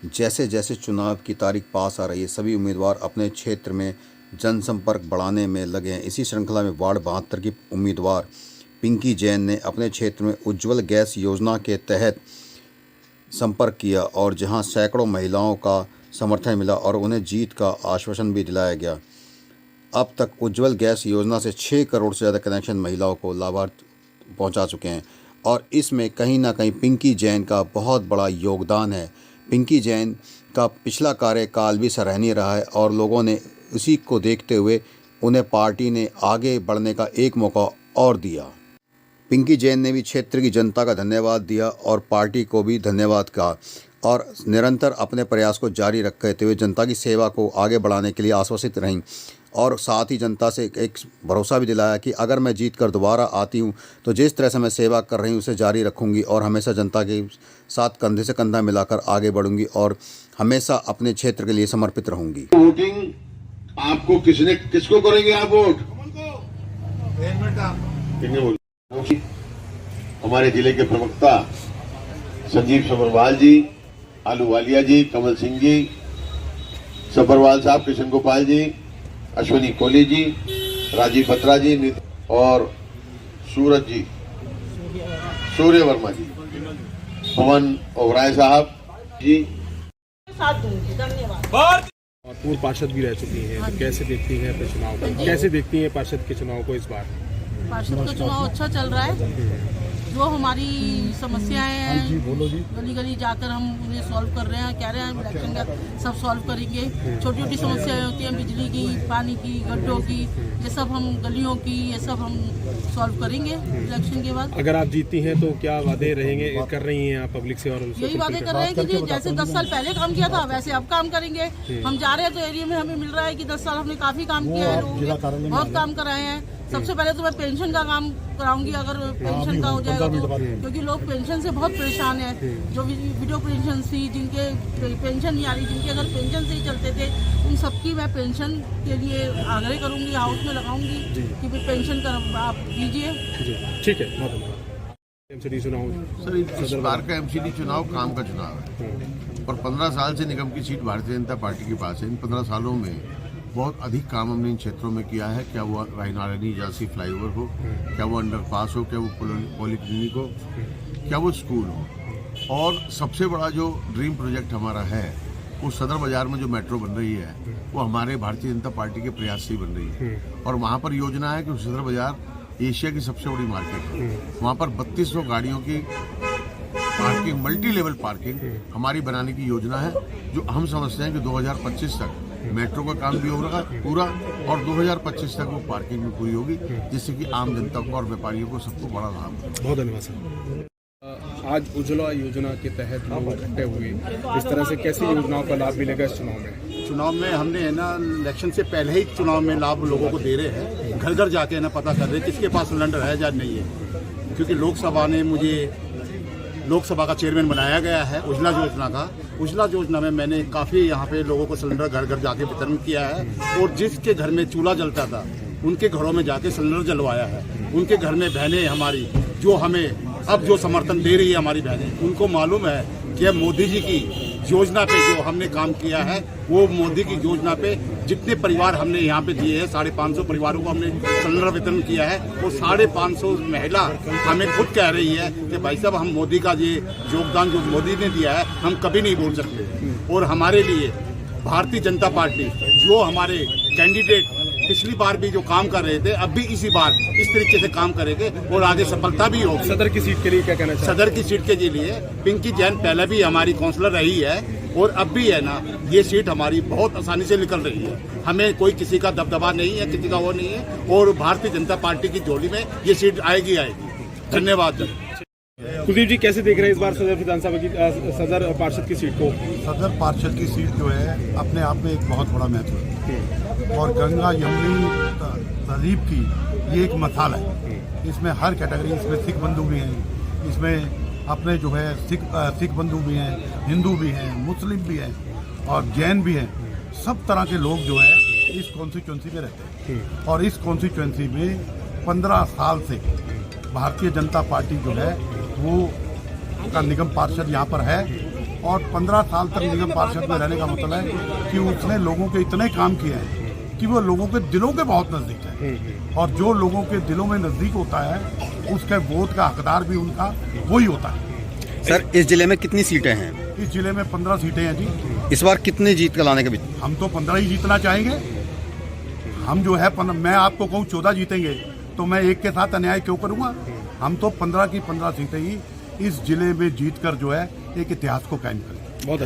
जैसे जैसे चुनाव की तारीख पास आ रही है, सभी उम्मीदवार अपने क्षेत्र में जनसंपर्क बढ़ाने में लगे हैं। इसी श्रृंखला में वार्ड 72 की उम्मीदवार पिंकी जैन ने अपने क्षेत्र में उज्ज्वल गैस योजना के तहत संपर्क किया और जहां सैकड़ों महिलाओं का समर्थन मिला और उन्हें जीत का आश्वासन भी दिलाया गया। अब तक उज्ज्वल गैस योजना से 6 करोड़ से ज़्यादा कनेक्शन महिलाओं को लाभार्थ पहुंचा चुके हैं और इसमें कहीं ना कहीं पिंकी जैन का बहुत बड़ा योगदान है। पिंकी जैन का पिछला कार्यकाल भी सराहनीय रहा है और लोगों ने उसी को देखते हुए उन्हें पार्टी ने आगे बढ़ने का एक मौका और दिया। पिंकी जैन ने भी क्षेत्र की जनता का धन्यवाद दिया और पार्टी को भी धन्यवाद कहा और निरंतर अपने प्रयास को जारी रखते हुए जनता की सेवा को आगे बढ़ाने के लिए आश्वसित रहीं और साथ ही जनता से एक भरोसा भी दिलाया कि अगर मैं जीत कर दोबारा आती हूं तो जिस तरह से मैं सेवा कर रही हूं उसे जारी रखूंगी और हमेशा जनता के साथ कंधे से कंधा मिलाकर आगे बढ़ूंगी और हमेशा अपने क्षेत्र के लिए समर्पित रहूंगी। वोटिंग आपको किसको करेंगे आप वोट? हमारे जिले के प्रवक्ता संजीव सबरवाल जी, आलूवालिया जी, कमल सिंह जी, सबरवाल साहब, किशन गोपाल जी, अश्विनी कोहली जी, राजीव बत्रा जी और सूरज जी, सूर्य वर्मा जी, पवन ओबराय साहब जी। और पूर्व पार्षद भी रह चुकी हैं, तो कैसे देखती हैं अपने चुनाव को? कैसे देखती हैं पार्षद के चुनाव को इस बार? पार्षद का चुनाव अच्छा चल रहा है। जो हमारी समस्याएं हैं गली गली जाकर हम उन्हें सॉल्व कर रहे हैं, कह रहे हैं इलेक्शन का सब सॉल्व करेंगे। छोटी छोटी समस्याएं होती हैं बिजली की, पानी की, गड्ढों की, ये सब हम गलियों की ये सब हम सॉल्व करेंगे इलेक्शन के बाद। अगर आप जीती हैं तो क्या वादे रहेंगे कर रही हैं आप पब्लिक से? और यही वादे कर रहे हैं कि जी जैसे 10 साल पहले काम किया था वैसे अब काम करेंगे। हम जा रहे हैं तो एरिया में हमें मिल रहा है कि 10 साल हमने काफी काम किया है, लोगों के बहुत काम कराए हैं। सबसे पहले तो मैं पेंशन का काम कराऊंगी अगर पेंशन का हो जाएगा तो, क्योंकि लोग पेंशन से बहुत परेशान हैं। जो विडो पेंशन थी, जिनके पेंशन नहीं आ रही, जिनके अगर पेंशन से ही चलते थे, उन सबकी मैं पेंशन के लिए आग्रह करूंगी, हाउस में लगाऊंगी कि भाई पेंशन कर आप दीजिए। ठीक है, बहुत धन्यवाद। एमसीडी चुनाव सर, इस बार का एमसीडी चुनाव काम का चुनाव है और 15 साल से निगम की सीट भारतीय जनता पार्टी के पास है। इन 15 सालों में बहुत अधिक काम हमने इन क्षेत्रों में किया है। क्या वो रायनारायणी जासी फ्लाईओवर हो, क्या वो अंडरपास हो, क्या वो पॉलिक्लिनिक हो, क्या वो स्कूल हो, और सबसे बड़ा जो ड्रीम प्रोजेक्ट हमारा है वो सदर बाजार में जो मेट्रो बन रही है वो हमारे भारतीय जनता पार्टी के प्रयास से ही बन रही है। और वहाँ पर योजना है कि सदर बाजार एशिया की सबसे बड़ी मार्केट है। वहाँ पर 3200 गाड़ियों की पार्किंग, मल्टी लेवल पार्किंग हमारी बनाने की योजना है, जो हम समझते हैं कि 2025 तक मेट्रो का काम भी होगा पूरा और 2025 तक वो पार्किंग भी पूरी होगी, जिससे कि आम जनता को और व्यापारियों को सबको बड़ा लाभ होगा। बहुत धन्यवाद सर। आज उज्ज्वला योजना के तहत लोग इकट्ठे हुए, इस तरह से कैसी योजनाओं का लाभ मिलेगा इस चुनाव में? चुनाव में हमने है ना इलेक्शन से पहले ही चुनाव में लाभ लोगों को दे रहे हैं। घर घर जाके है ना पता कर रहे हैं किसके पास सिलेंडर है या नहीं है, क्योंकि लोकसभा ने मुझे लोकसभा का चेयरमैन बनाया गया है उज्ज्वला योजना का। उज्ज्वला योजना में मैंने काफ़ी यहाँ पे लोगों को सिलेंडर घर घर जाके वितरण किया है और जिसके घर में चूल्हा जलता था उनके घरों में जाके सिलेंडर जलवाया है। उनके घर में बहनें हमारी जो हमें अब जो समर्थन दे रही है, हमारी बहनें, उनको मालूम है कि मोदी जी की योजना पे जो हमने काम किया है, वो मोदी की योजना पे जितने परिवार हमने यहाँ पे दिए हैं, 550 परिवारों को हमने सिलेंडर वितरण किया है। वो 550 महिला हमें खुद कह रही है कि भाई साहब हम मोदी का ये योगदान जो मोदी ने दिया है हम कभी नहीं भूल सकते। और हमारे लिए भारतीय जनता पार्टी जो हमारे कैंडिडेट पिछली बार भी जो काम कर रहे थे, अब भी इसी बार इस तरीके से काम करेंगे और आगे सफलता भी होगी। सदर की सीट के लिए क्या कहना चाहिए? सदर की सीट के लिए पिंकी जैन पहले भी हमारी काउंसलर रही है और अब भी है ना, ये सीट हमारी बहुत आसानी से निकल रही है। हमें कोई किसी का दबदबा नहीं है, किसी का वो नहीं है और भारतीय जनता पार्टी की झोली में ये सीट आएगी। धन्यवाद। कुलदीप जी, कैसे देख रहे हैं इस बार सदर विधानसभा की सदर पार्षद की सीट को? सदर पार्षद की सीट जो है अपने आप में एक बहुत बड़ा महत्व है और गंगा यमुनी तहजीब की ये एक मसाल है। इसमें हर कैटेगरी, इसमें सिख बंधु भी हैं, इसमें अपने जो है सिख बंधु भी हैं, हिंदू भी हैं, मुस्लिम भी हैं और जैन भी हैं। सब तरह के लोग जो है इस कॉन्स्टिट्यूंसी में रहते हैं और इस कॉन्स्टिट्यूंसी में 15 साल से भारतीय जनता पार्टी जो है वो का निगम पार्षद यहाँ पर है और 15 साल तक निगम पार्षद में रहने का मतलब है कि उसने लोगों के इतने काम किए हैं कि वो लोगों के दिलों के बहुत नज़दीक है। और जो लोगों के दिलों में नज़दीक होता है उसके वोट का हकदार भी उनका वही होता है। सर, इस जिले में कितनी सीटें हैं? इस जिले में 15 सीटें हैं जी। इस बार कितनी जीत का लाने के हम तो 15 ही जीतना चाहेंगे। हम जो है मैं आपको कहूँ 14 जीतेंगे तो मैं एक के साथ अन्याय क्यों करूँगा। हम तो 15 की 15 सीटें ही इस जिले में जीत कर जो है एक इतिहास को कायम करेंगे। बहुत